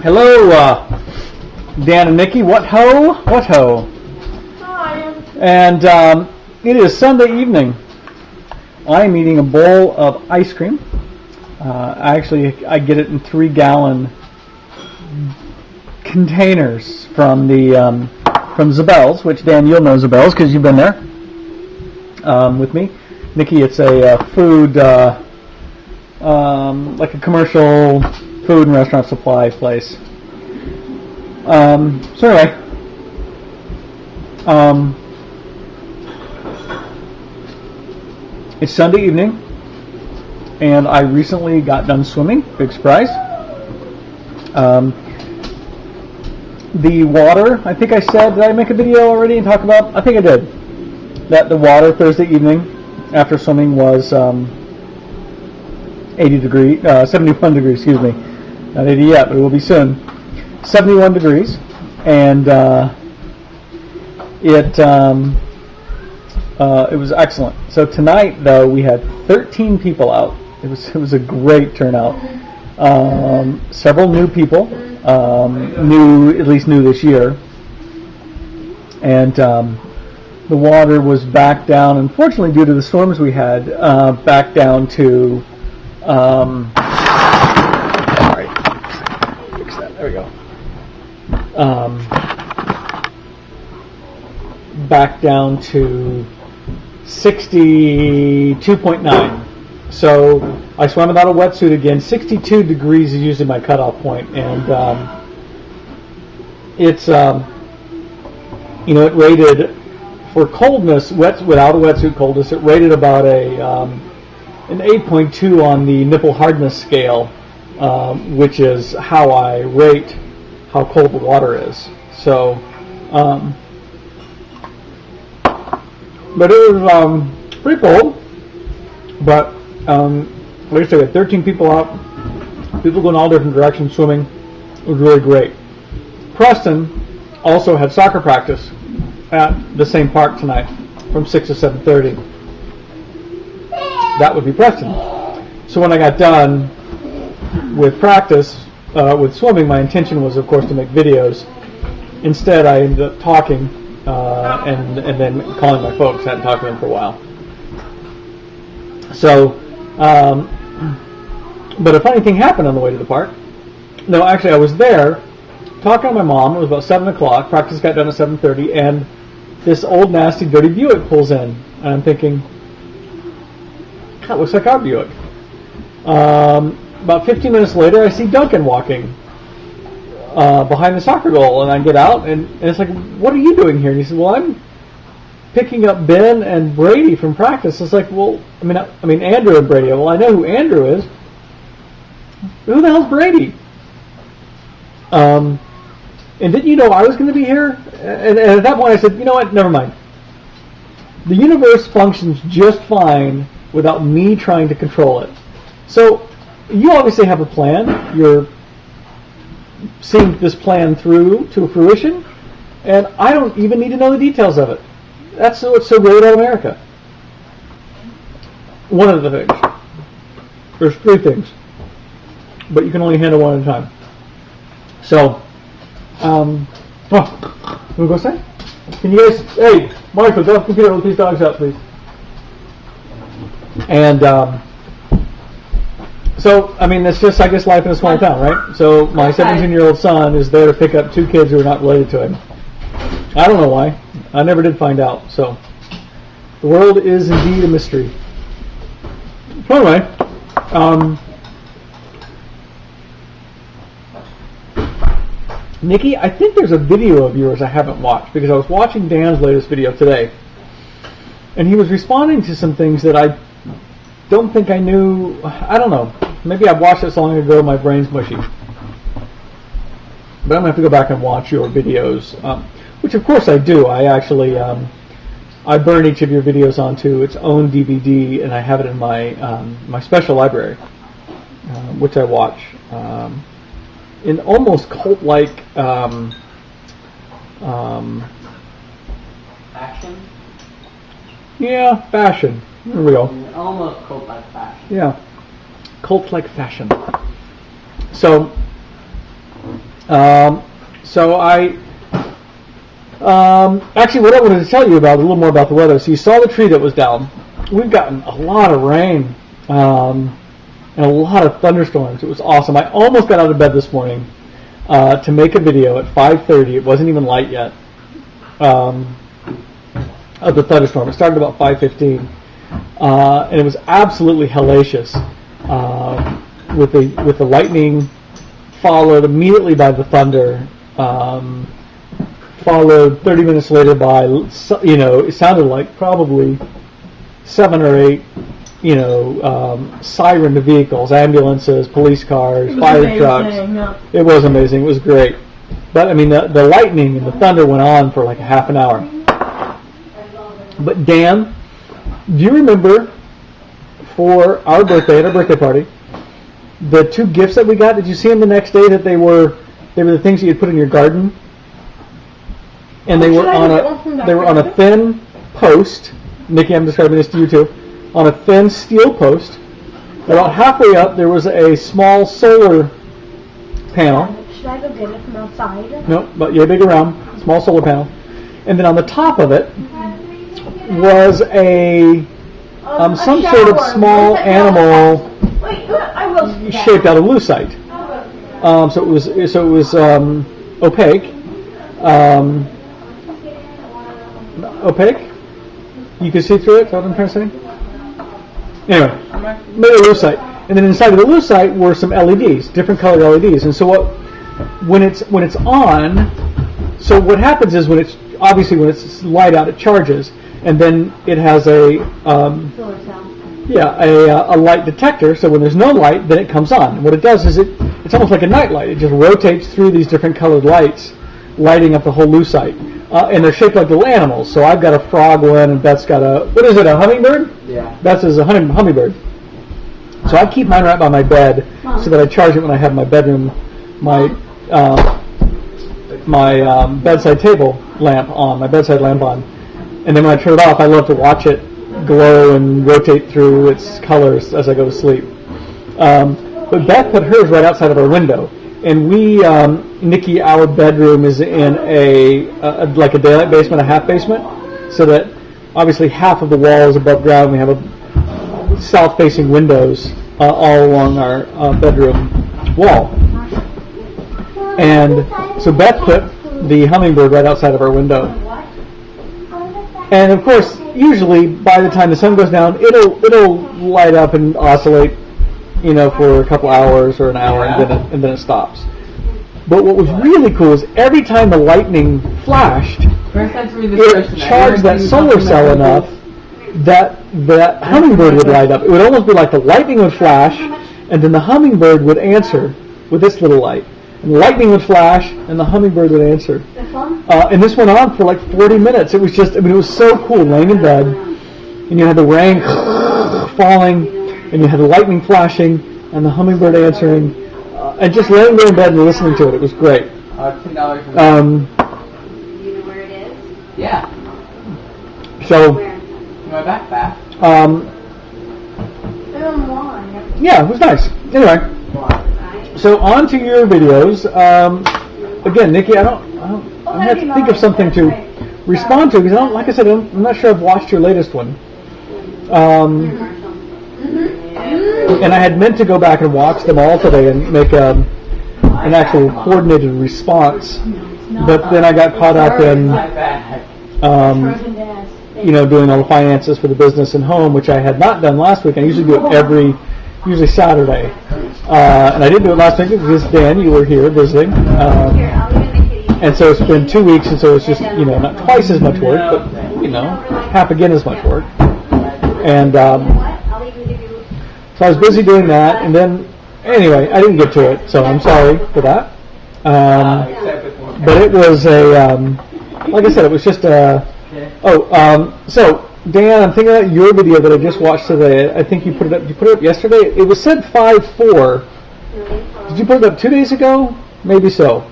Hello, Dan and Nikki. What ho? What ho? Hi. And it is Sunday evening. I'm eating a bowl of ice cream. I get it in 3-gallon containers from Zabelle's, which Dan, you'll know Zabelle's because you've been there with me. Nikki, it's a food, like a commercial food and restaurant supply place. So anyway, it's Sunday evening, and I recently got done swimming. Big surprise. The water, I think I said, did I make a video already and talk about? I think I did. That the water Thursday evening after swimming was 71 degrees, excuse me. Not 80 yet, but it will be soon. 71 degrees, and it was excellent. So tonight, though, we had 13 people out. It was a great turnout. Several new people, at least new this year, and the water was back down. Unfortunately, due to the storms we had, back down to. Fix that. There we go. Back down to 62.9. So I swam without a wetsuit again. 62 degrees is usually my cutoff point, and it's it rated for coldness, without a wetsuit coldness. It rated about an 8.2 on the nipple hardness scale, which is how I rate how cold the water is. So, but it was pretty cold. But like I said, we had 13 people out, people going all different directions swimming. It was really great. Preston also had soccer practice at the same park tonight from 6 to 7:30. That would be Preston. So when I got done with practice, with swimming, my intention was, of course, to make videos. Instead, I ended up talking and then calling my folks. I hadn't talked to them for a while. So, but a funny thing happened on the way to the park. No, actually, I was there talking to my mom. It was about 7 o'clock. Practice got done at 7:30, and this old, nasty, dirty Buick pulls in. And I'm thinking, that looks like our Buick. About 15 minutes later, I see Duncan walking behind the soccer goal, and I get out, and it's like, what are you doing here? And he said, well, I'm picking up Ben and Brady from practice. It's like, well, I mean Andrew and Brady. Well, I know who Andrew is. Who the hell's Brady? And didn't you know I was going to be here? And at that point I said, you know what, never mind. The universe functions just fine without me trying to control it. So you obviously have a plan. You're seeing this plan through to fruition, and I don't even need to know the details of it. That's what's so great about America. One of the things. There's 3 things, but you can only handle one at a time. So, what you go say? Can you guys, hey, Michael, go off the computer, let these dogs out, please. And so, I mean, it's just, I guess, life in a small town, right? So my 17-year-old son is there to pick up 2 kids who are not related to him. I don't know why. I never did find out. So the world is indeed a mystery. So anyway, Nikki, I think there's a video of yours I haven't watched, because I was watching Dan's latest video today, and he was responding to some things that I don't think I knew. I don't know. Maybe I watched it so long ago my brain's mushy. But I'm going to have to go back and watch your videos, which of course I do. I actually I burn each of your videos onto its own DVD, and I have it in my my special library, which I watch in almost cult-like Fashion? Yeah, fashion. There we go. Almost cult-like fashion. Yeah, cult-like fashion. So, So I actually, what I wanted to tell you about a little more about the weather. So you saw the tree that was down. We've gotten a lot of rain and a lot of thunderstorms. It was awesome. I almost got out of bed this morning to make a video at 5:30. It wasn't even light yet. Of the thunderstorm. It started about 5:15, and it was absolutely hellacious with the lightning, followed immediately by the thunder. Followed 30 minutes later by, it sounded like probably 7 or 8, siren vehicles, ambulances, police cars, fire trucks. Yeah. It was amazing. It was great. But I mean, the lightning and the thunder went on for like a half an hour. But Dan, do you remember for our birthday, at our birthday party, the 2 gifts that we got? Did you see them the next day that they were the things that you'd put in your garden? And they were on a thin post. Nikki, I'm describing this to you too. On a thin steel post. About halfway up, there was a small solar panel. Should I go get it from outside? No, but big around, small solar panel. And then on the top of it was some sort of small animal Wait, I will. shaped out of lucite. So it was opaque. Opaque? You could see through it? Is that what I'm trying to say? Anyway, made of lucite. And then inside of the lucite were some LEDs, different colored LEDs. And so when it's on, so what happens is when it's light out, it charges, and then it has a light detector. So when there's no light, then it comes on. And what it does is it's almost like a night light. It just rotates through these different colored lights, lighting up the whole lucite. And they're shaped like little animals. So I've got a frog one, and Beth's got a hummingbird? Yeah. Beth's is a hummingbird. So I keep mine right by my bed so that I charge it when I have my bedroom, my bedside table lamp on, my bedside lamp on. And then when I turn it off, I love to watch it glow and rotate through its colors as I go to sleep. But Beth put hers right outside of our window. And we, Nikki, our bedroom is in like a daylight basement, a half basement, so that obviously half of the wall is above ground. We have south-facing windows all along our bedroom wall. And so Beth put the hummingbird right outside of our window. And of course, usually by the time the sun goes down, it'll light up and oscillate, for a couple hours or an hour, and then it stops. But what was really cool is every time the lightning flashed, it charged that solar cell enough that hummingbird would light up. It would almost be like the lightning would flash, and then the hummingbird would answer with this little light. And the lightning would flash, and the hummingbird would answer. And this went on for like 40 minutes. It was it was so cool, laying in bed, and you had the rain falling, and you had the lightning flashing, and the hummingbird answering, and just laying there in bed and listening to it. It was great. $10. Do you know where it is? Yeah. So, Where? My backpack. yeah, it was nice. Anyway, so on to your videos. Again, Nikki, I have to think of something to respond to because like I said, I'm not sure I've watched your latest one. And I had meant to go back and watch them all today and make an actual coordinated response, but then I got caught up in doing all the finances for the business and home, which I had not done last week. I usually do it usually Saturday, and I didn't do it last week because Dan, you were here visiting, and so it's been 2 weeks, and so it's just not twice as much work, but half again as much work, and so I was busy doing that, and then anyway, I didn't get to it, so I'm sorry for that. But it was like I said, it was just so Dan, I'm thinking about your video that I just watched today. I think you put it up. You put it up yesterday. It was said 5:4. Did you put it up 2 days ago? Maybe so.